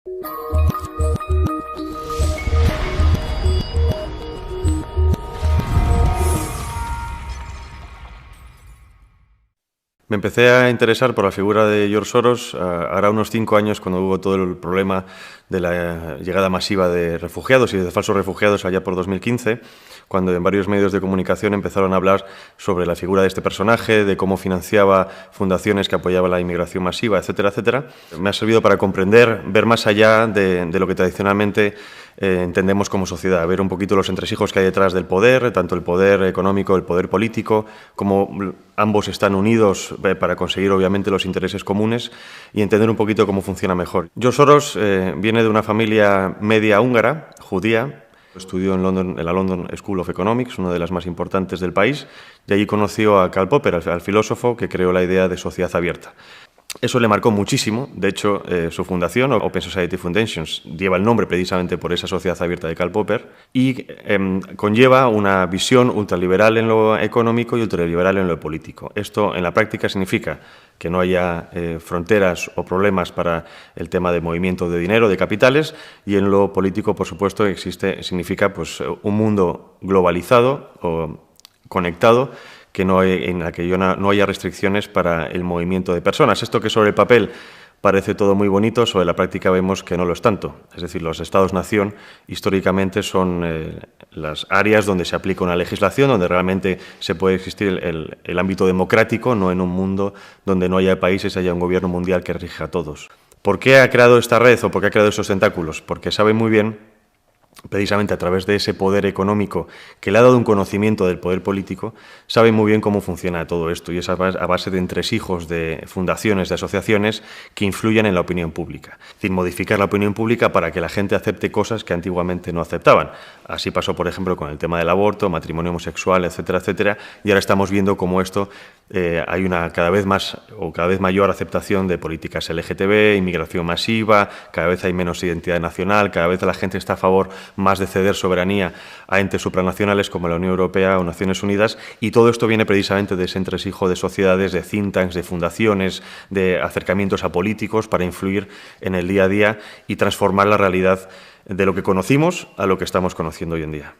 Me empecé a interesar por la figura de George Soros ahora unos 5 años, cuando hubo todo el problema de la llegada masiva de refugiados y de falsos refugiados allá por 2015, cuando en varios medios de comunicación empezaron a hablar sobre la figura de este personaje, de cómo financiaba fundaciones que apoyaban la inmigración masiva, etcétera, etcétera. Me ha servido para comprender, ver más allá de lo que tradicionalmente entendemos como sociedad, ver un poquito los entresijos que hay detrás del poder, tanto el poder económico, el poder político, cómo ambos están unidos para conseguir obviamente los intereses comunes y entender un poquito cómo funciona mejor. George Soros viene de una familia media húngara, judía. Estudió en la London School of Economics, una de las más importantes del país, y allí conoció a Karl Popper, al filósofo que creó la idea de sociedad abierta. Eso le marcó muchísimo. De hecho, su fundación, Open Society Foundations, lleva el nombre precisamente por esa sociedad abierta de Karl Popper y conlleva una visión ultraliberal en lo económico y ultraliberal en lo político. Esto, en la práctica, significa que no haya fronteras o problemas para el tema de movimiento de dinero, de capitales, y en lo político, por supuesto, significa pues, un mundo globalizado o conectado, en la que no haya restricciones para el movimiento de personas. Esto que sobre el papel parece todo muy bonito, sobre la práctica vemos que no lo es tanto. Es decir, los Estados-nación históricamente son las áreas donde se aplica una legislación, donde realmente se puede existir el ámbito democrático, no en un mundo donde no haya países, haya un gobierno mundial que rija a todos. ¿Por qué ha creado esta red o por qué ha creado esos tentáculos? Porque sabe muy bien, precisamente a través de ese poder económico que le ha dado un conocimiento del poder político, sabe muy bien cómo funciona todo esto y es a base de entresijos de fundaciones, de asociaciones que influyen en la opinión pública. Es decir, modificar la opinión pública para que la gente acepte cosas que antiguamente no aceptaban. Así pasó, por ejemplo, con el tema del aborto, matrimonio homosexual, etcétera, etcétera, y ahora estamos viendo cómo esto hay una cada vez mayor aceptación de políticas LGTB, inmigración masiva, cada vez hay menos identidad nacional, cada vez la gente está a favor más de ceder soberanía a entes supranacionales como la Unión Europea o Naciones Unidas, y todo esto viene precisamente de ese entresijo de sociedades, de think tanks, de fundaciones, de acercamientos a políticos para influir en el día a día y transformar la realidad de lo que conocimos a lo que estamos conociendo hoy en día.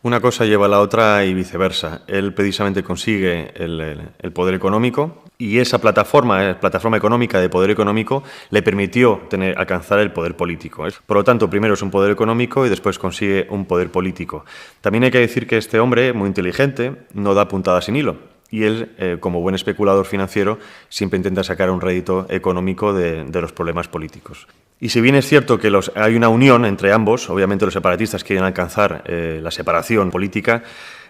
Una cosa lleva a la otra y viceversa. Él precisamente consigue el poder económico y esa plataforma económica de poder económico le permitió alcanzar el poder político. Por lo tanto, primero es un poder económico y después consigue un poder político. También hay que decir que este hombre, muy inteligente, no da puntadas sin hilo. Y él, como buen especulador financiero, siempre intenta sacar un rédito económico de los problemas políticos. Y si bien es cierto que hay una unión entre ambos, obviamente los separatistas quieren alcanzar la separación política,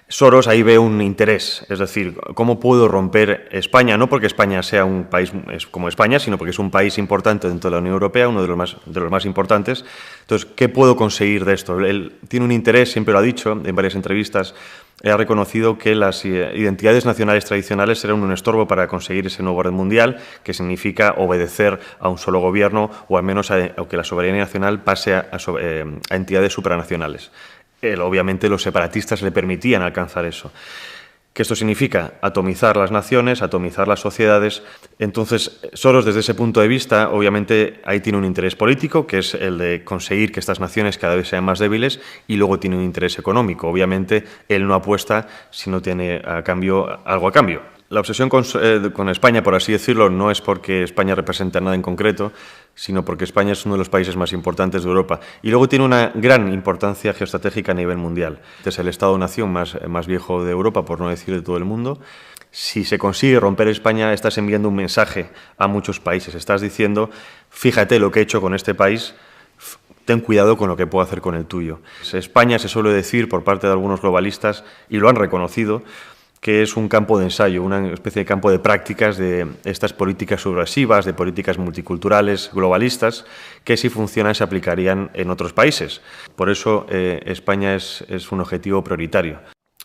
Soros ahí ve un interés, es decir, ¿cómo puedo romper España? No porque España sea un país como España, sino porque es un país importante dentro de la Unión Europea, uno de los más importantes. Entonces, ¿qué puedo conseguir de esto? Él tiene un interés, siempre lo ha dicho en varias entrevistas, ha reconocido que las identidades nacionales tradicionales serán un estorbo para conseguir ese nuevo orden mundial, que significa obedecer a un solo gobierno o al menos a que la soberanía nacional pase a entidades supranacionales. Obviamente los separatistas le permitían alcanzar eso. ¿Qué esto significa? Atomizar las naciones, atomizar las sociedades. Entonces, Soros, desde ese punto de vista, obviamente ahí tiene un interés político, que es el de conseguir que estas naciones cada vez sean más débiles, y luego tiene un interés económico. Obviamente, él no apuesta si no tiene algo a cambio. La obsesión con España, por así decirlo, no es porque España represente nada en concreto, sino porque España es uno de los países más importantes de Europa. Y luego tiene una gran importancia geoestratégica a nivel mundial. Es el Estado-nación más viejo de Europa, por no decir de todo el mundo. Si se consigue romper España, estás enviando un mensaje a muchos países. Estás diciendo, fíjate lo que he hecho con este país, ten cuidado con lo que puedo hacer con el tuyo. España se suele decir por parte de algunos globalistas, y lo han reconocido, que es un campo de ensayo, una especie de campo de prácticas de estas políticas subversivas, de políticas multiculturales, globalistas, que si funcionan se aplicarían en otros países. Por eso España es un objetivo prioritario.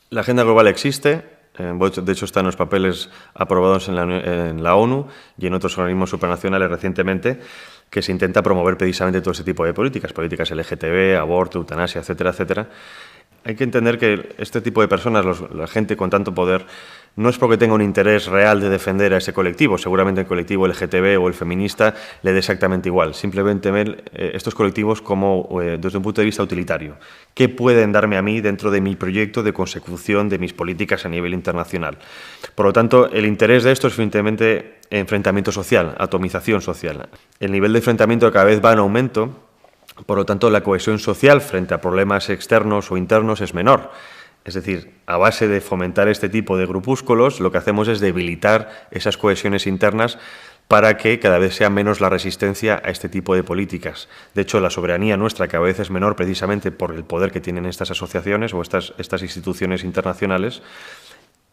La agenda global existe, de hecho están los papeles aprobados en la ONU y en otros organismos supranacionales recientemente, que se intenta promover precisamente todo ese tipo de políticas LGTB, aborto, eutanasia, etcétera, etcétera. Hay que entender que este tipo de personas, la gente con tanto poder, No es porque tenga un interés real de defender a ese colectivo, seguramente el colectivo LGTB o el feminista le dé exactamente igual. Simplemente ver estos colectivos como desde un punto de vista utilitario. ¿Qué pueden darme a mí dentro de mi proyecto de consecución de mis políticas a nivel internacional? Por lo tanto, el interés de esto es evidentemente enfrentamiento social, atomización social. El nivel de enfrentamiento cada vez va en aumento, por lo tanto, la cohesión social frente a problemas externos o internos es menor. Es decir, a base de fomentar este tipo de grupúsculos, lo que hacemos es debilitar esas cohesiones internas para que cada vez sea menos la resistencia a este tipo de políticas. De hecho, la soberanía nuestra cada vez es menor precisamente por el poder que tienen estas asociaciones o estas instituciones internacionales,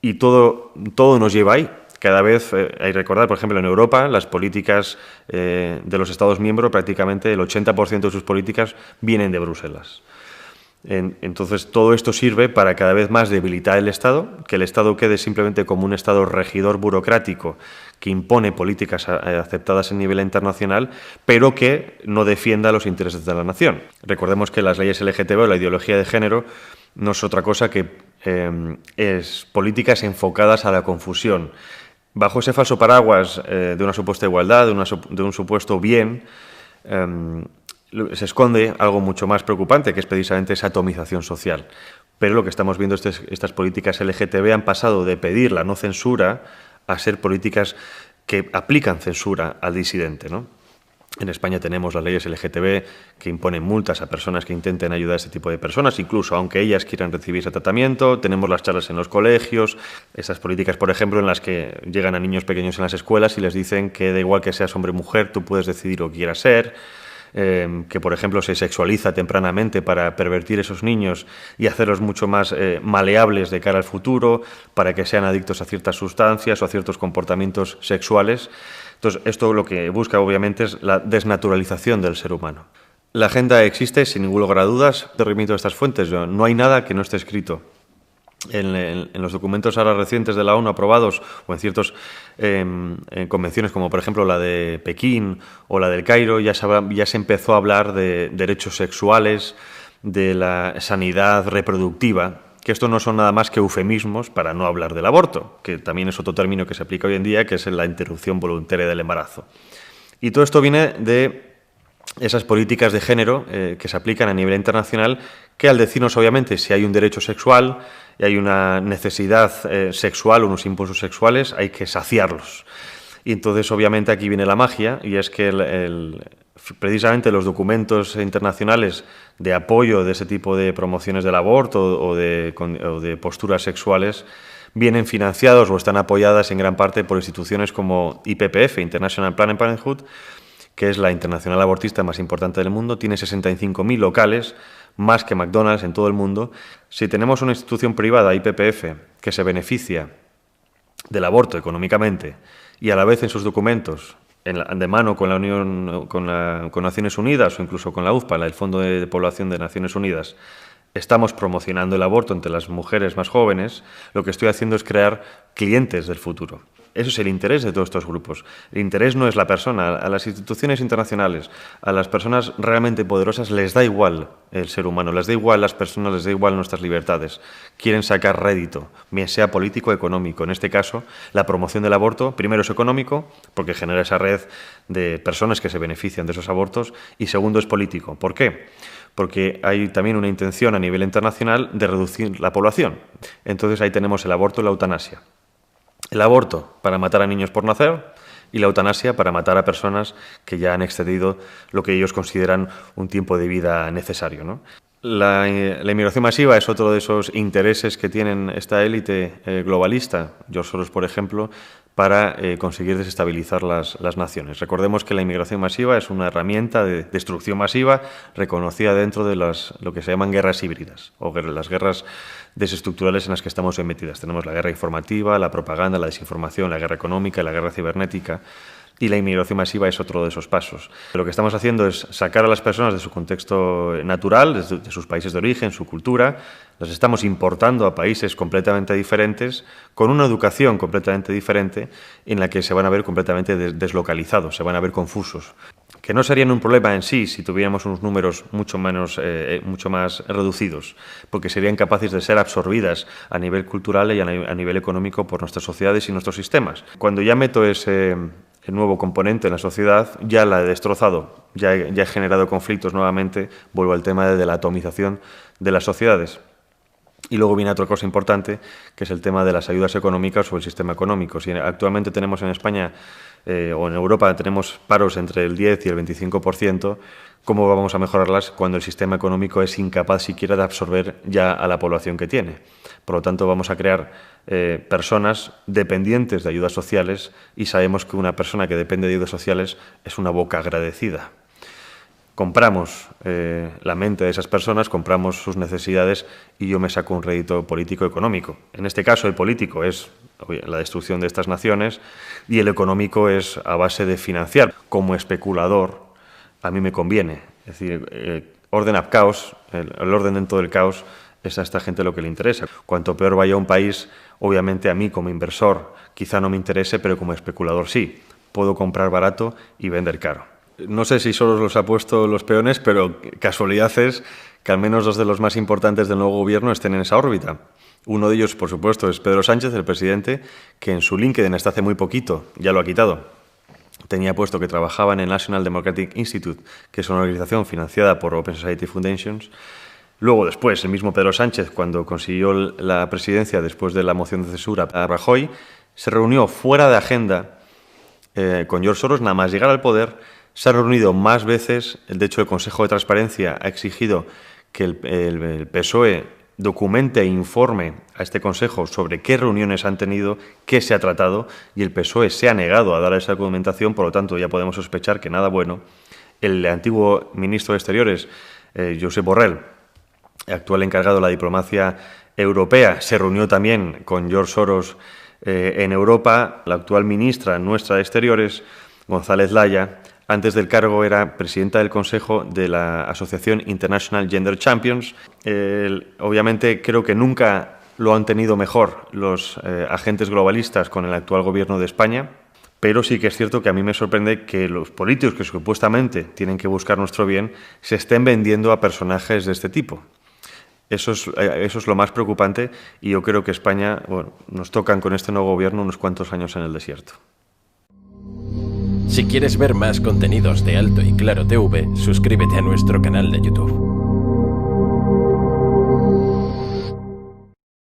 y todo nos lleva ahí. Cada vez, hay que recordar, por ejemplo, en Europa, las políticas de los Estados miembros, prácticamente el 80% de sus políticas vienen de Bruselas. Entonces, todo esto sirve para cada vez más debilitar el Estado, que el Estado quede simplemente como un Estado regidor burocrático que impone políticas aceptadas a nivel internacional, pero que no defienda los intereses de la nación. Recordemos que las leyes LGTB o la ideología de género no es otra cosa que es políticas enfocadas a la confusión. Bajo ese falso paraguas de una supuesta igualdad, de un supuesto bien, se esconde algo mucho más preocupante, que es precisamente esa atomización social. Pero lo que estamos viendo es que estas políticas LGTB han pasado de pedir la no censura a ser políticas que aplican censura al disidente, ¿no? En España tenemos las leyes LGTB que imponen multas a personas que intenten ayudar a este tipo de personas, incluso aunque ellas quieran recibir ese tratamiento. Tenemos las charlas en los colegios, esas políticas, por ejemplo, en las que llegan a niños pequeños en las escuelas y les dicen que da igual que seas hombre o mujer, tú puedes decidir lo que quieras ser. Que, por ejemplo, se sexualiza tempranamente para pervertir a esos niños y hacerlos mucho más maleables de cara al futuro, para que sean adictos a ciertas sustancias o a ciertos comportamientos sexuales. Entonces, esto lo que busca, obviamente, es la desnaturalización del ser humano. La agenda existe, sin ningún lugar a dudas. Te remito a estas fuentes. No hay nada que no esté escrito. En los documentos ahora recientes de la ONU aprobados o en ciertas convenciones como por ejemplo la de Pekín o la del Cairo ya se empezó a hablar de derechos sexuales, de la sanidad reproductiva, que esto no son nada más que eufemismos para no hablar del aborto, que también es otro término que se aplica hoy en día, que es la interrupción voluntaria del embarazo. Y todo esto viene de esas políticas de género que se aplican a nivel internacional, que al decirnos obviamente si hay un derecho sexual y hay una necesidad sexual, unos impulsos sexuales, hay que saciarlos. Y entonces obviamente aquí viene la magia, y es que precisamente los documentos internacionales de apoyo de ese tipo de promociones del aborto o de posturas sexuales vienen financiados o están apoyadas en gran parte por instituciones como IPPF, International Planned Parenthood, que es la internacional abortista más importante del mundo. Tiene 65.000 locales, más que McDonald's en todo el mundo. Si tenemos una institución privada, IPPF, que se beneficia del aborto económicamente y a la vez en sus documentos, de mano con la Unión, con Naciones Unidas o incluso con la UNFPA, el Fondo de Población de Naciones Unidas, estamos promocionando el aborto entre las mujeres más jóvenes, lo que estoy haciendo es crear clientes del futuro. Eso es el interés de todos estos grupos. El interés no es la persona. A las instituciones internacionales, a las personas realmente poderosas, les da igual el ser humano, les da igual las personas, les da igual nuestras libertades. Quieren sacar rédito, bien sea político o económico. En este caso, la promoción del aborto, primero es económico, porque genera esa red de personas que se benefician de esos abortos, y segundo es político. ¿Por qué? Porque hay también una intención a nivel internacional de reducir la población. Entonces ahí tenemos el aborto y la eutanasia. El aborto para matar a niños por nacer y la eutanasia para matar a personas que ya han excedido lo que ellos consideran un tiempo de vida necesario, ¿no? La inmigración masiva es otro de esos intereses que tienen esta élite globalista, George Soros, por ejemplo, para conseguir desestabilizar las naciones. Recordemos que la inmigración masiva es una herramienta de destrucción masiva reconocida dentro de lo que se llaman guerras híbridas o las guerras desestructurales en las que estamos metidas. Tenemos la guerra informativa, la propaganda, la desinformación, la guerra económica, la guerra cibernética. Y la inmigración masiva es otro de esos pasos. Lo que estamos haciendo es sacar a las personas de su contexto natural, de sus países de origen, su cultura, las estamos importando a países completamente diferentes, con una educación completamente diferente, en la que se van a ver completamente deslocalizados, se van a ver confusos. que no serían un problema en sí si tuviéramos unos números mucho más reducidos, porque serían capaces de ser absorbidas a nivel cultural y a nivel económico por nuestras sociedades y nuestros sistemas. Cuando ya meto ese nuevo componente en la sociedad, ya la he destrozado, ya he generado conflictos nuevamente, vuelvo al tema de la atomización de las sociedades. Y luego viene otra cosa importante, que es el tema de las ayudas económicas o el sistema económico. Si actualmente tenemos en España o en Europa tenemos paros entre el 10 y el 25%, ¿cómo vamos a mejorarlas cuando el sistema económico es incapaz siquiera de absorber ya a la población que tiene? Por lo tanto, vamos a crear personas dependientes de ayudas sociales y sabemos que una persona que depende de ayudas sociales es una boca agradecida. Compramos la mente de esas personas, compramos sus necesidades y yo me saco un rédito político-económico. En este caso, el político es la destrucción de estas naciones y el económico es a base de financiar. Como especulador, a mí me conviene. Es decir, orden up caos, el orden dentro del caos, es a esta gente lo que le interesa. Cuanto peor vaya un país, obviamente a mí como inversor quizá no me interese, pero como especulador sí. Puedo comprar barato y vender caro. No sé si solo los ha puesto los peones, pero casualidad es que al menos dos de los más importantes del nuevo gobierno estén en esa órbita. Uno de ellos, por supuesto, es Pedro Sánchez, el presidente, que en su LinkedIn hasta hace muy poquito, ya lo ha quitado, tenía puesto que trabajaba en el National Democratic Institute, que es una organización financiada por Open Society Foundations. Luego, después, el mismo Pedro Sánchez, cuando consiguió la presidencia después de la moción de censura a Rajoy, se reunió fuera de agenda con George Soros, nada más llegar al poder. Se ha reunido más veces, de hecho el Consejo de Transparencia ha exigido que el PSOE documente e informe a este Consejo sobre qué reuniones han tenido, qué se ha tratado, y el PSOE se ha negado a dar esa documentación, por lo tanto ya podemos sospechar que nada bueno. El antiguo ministro de Exteriores, Josep Borrell, actual encargado de la diplomacia europea, se reunió también con George Soros en Europa. La actual ministra nuestra de Exteriores, González Laya, antes del cargo era presidenta del Consejo de la Asociación International Gender Champions. Obviamente creo que nunca lo han tenido mejor los agentes globalistas con el actual gobierno de España, pero sí que es cierto que a mí me sorprende que los políticos que supuestamente tienen que buscar nuestro bien se estén vendiendo a personajes de este tipo. Eso es lo más preocupante y yo creo que España, nos tocan con este nuevo gobierno unos cuantos años en el desierto. Si quieres ver más contenidos de Alto y Claro TV, suscríbete a nuestro canal de YouTube.